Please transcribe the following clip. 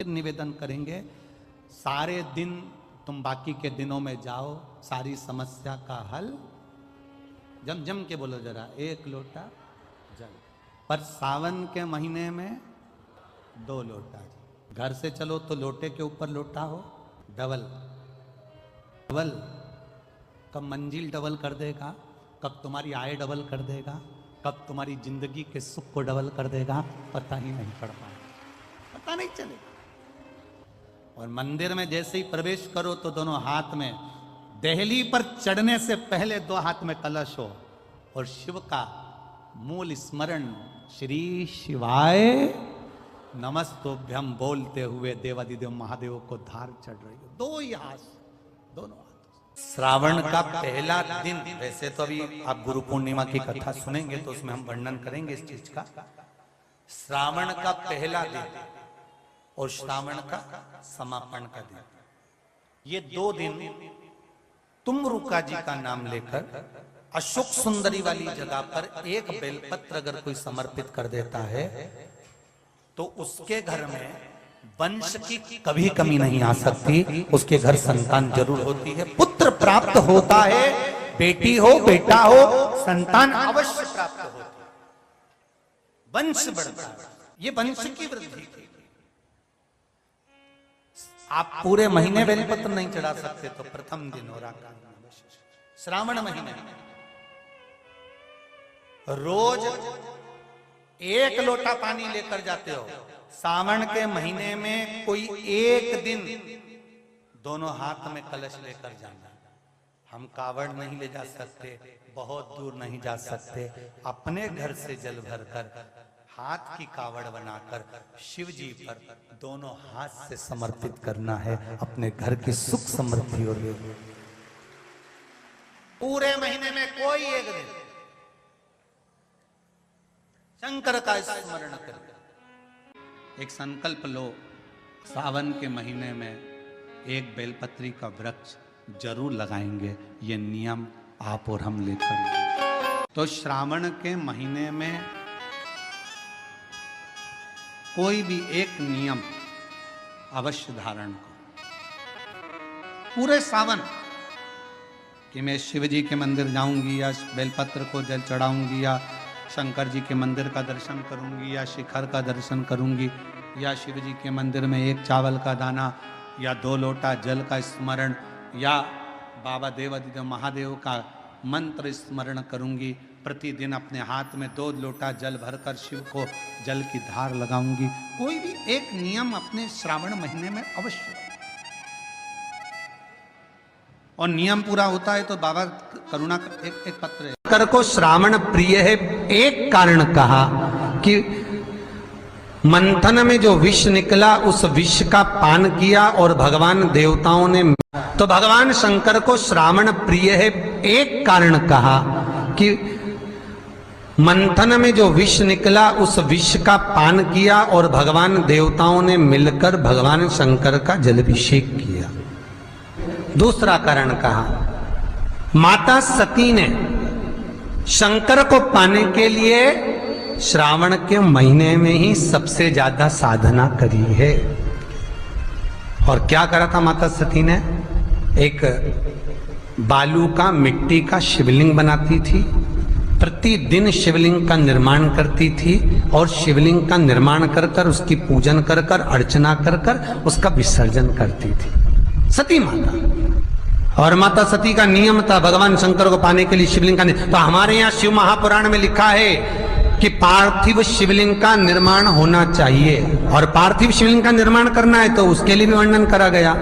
निवेदन करेंगे, सारे दिन तुम बाकी के दिनों में जाओ, सारी समस्या का हल जम जम के बोलो जरा, एक लोटा जल। पर सावन के महीने में 2 लोटा जल। घर से चलो तो लोटे के ऊपर लोटा हो, डबल डबल। कब मंजिल डबल कर देगा, कब तुम्हारी आय डबल कर देगा, कब तुम्हारी जिंदगी के सुख को डबल कर देगा, पता ही नहीं पड़ पाएगा, पता नहीं चलेगा। और मंदिर में जैसे ही प्रवेश करो तो दोनों हाथ में, देहली पर चढ़ने से पहले 2 हाथ में कलश हो और शिव का मूल स्मरण, श्री शिवाय नमस्तोभ्यम बोलते हुए देवादिदेव महादेव को धार चढ़ रही हो, 2 ही हाथ, दोनों हाथ। श्रावण का पहला दिन, वैसे तो अभी आप गुरु पूर्णिमा की कथा सुनेंगे तो उसमें हम वर्णन करेंगे इस चीज का। श्रावण का पहला दिन और श्रावण का समापन का दिन, ये 2 दिन तुमरुका जी का नाम लेकर अशोक सुंदरी वाली जगह पर एक बेलपत्र अगर कोई समर्पित कर देता है तो उसके घर में वंश की कभी कमी नहीं आ सकती, उसके घर संतान जरूर होती है, पुत्र प्राप्त होता है, बेटी हो बेटा हो संतान अवश्य प्राप्त होती है, वंश बढ़ता है, ये वंश की वृद्धि थी। आप पूरे महीने बेलपत्र नहीं चढ़ा सकते तो प्रथम दिन हो रहा श्रावण महीने रोज 1 लोटा पानी लेकर जाते हो। सावन के महीने में कोई एक दिन दोनों हाथ में कलश लेकर जाना। हम कावड़ नहीं ले जा सकते, बहुत दूर नहीं जा सकते, अपने घर से जल भरकर हाथ की कावड़ बनाकर शिव जी पर दोनों हाथ से समर्पित करना है, अपने घर की सुख समृद्धि और पूरे महीने में कोई एक दिन शंकर का स्मरण कर, एक संकल्प लो, सावन के महीने में एक बेलपत्री का वृक्ष जरूर लगाएंगे, ये नियम आप और हम लेकर। तो श्रावण के महीने में कोई भी एक नियम अवश्य धारण करो पूरे सावन, कि मैं शिव जी के मंदिर जाऊंगी या बेलपत्र को जल चढ़ाऊंगी या शंकर जी के मंदिर का दर्शन करूंगी या शिखर का दर्शन करूंगी या शिव जी के मंदिर में 1 चावल का दाना या 2 लोटा जल का स्मरण या बाबा देवादिदेव महादेव का मंत्र स्मरण करूंगी। प्रतिदिन अपने हाथ में 2 लोटा जल भरकर शिव को जल की धार लगाऊंगी। कोई भी एक नियम अपने श्रावण महीने में अवश्य, और नियम पूरा होता है तो बाबा करुणा एक पत्र है। शंकर को श्रावण प्रिय है, एक कारण कहा कि मंथन में जो विष निकला उस विष का पान किया और भगवान देवताओं ने, तो भगवान शंकर को श्रावण प्रिय है, एक कारण कहा कि मंथन में जो विष निकला उस विष का पान किया और भगवान देवताओं ने मिलकर भगवान शंकर का जलाभिषेक किया। दूसरा कारण कहा, माता सती ने शंकर को पाने के लिए श्रावण के महीने में ही सबसे ज्यादा साधना करी है। और क्या करा था माता सती ने, एक बालू का मिट्टी का शिवलिंग बनाती थी, प्रतिदिन शिवलिंग का निर्माण करती थी और शिवलिंग का निर्माण कर कर उसकी पूजन कर कर अर्चना कर कर उसका विसर्जन करती थी सती माता। और माता सती का नियम था भगवान शंकर को पाने के लिए शिवलिंग का, तो हमारे यहाँ शिव महापुराण में लिखा है कि पार्थिव शिवलिंग का निर्माण होना चाहिए, और पार्थिव शिवलिंग का निर्माण करना है तो उसके लिए भी वर्णन करा गया।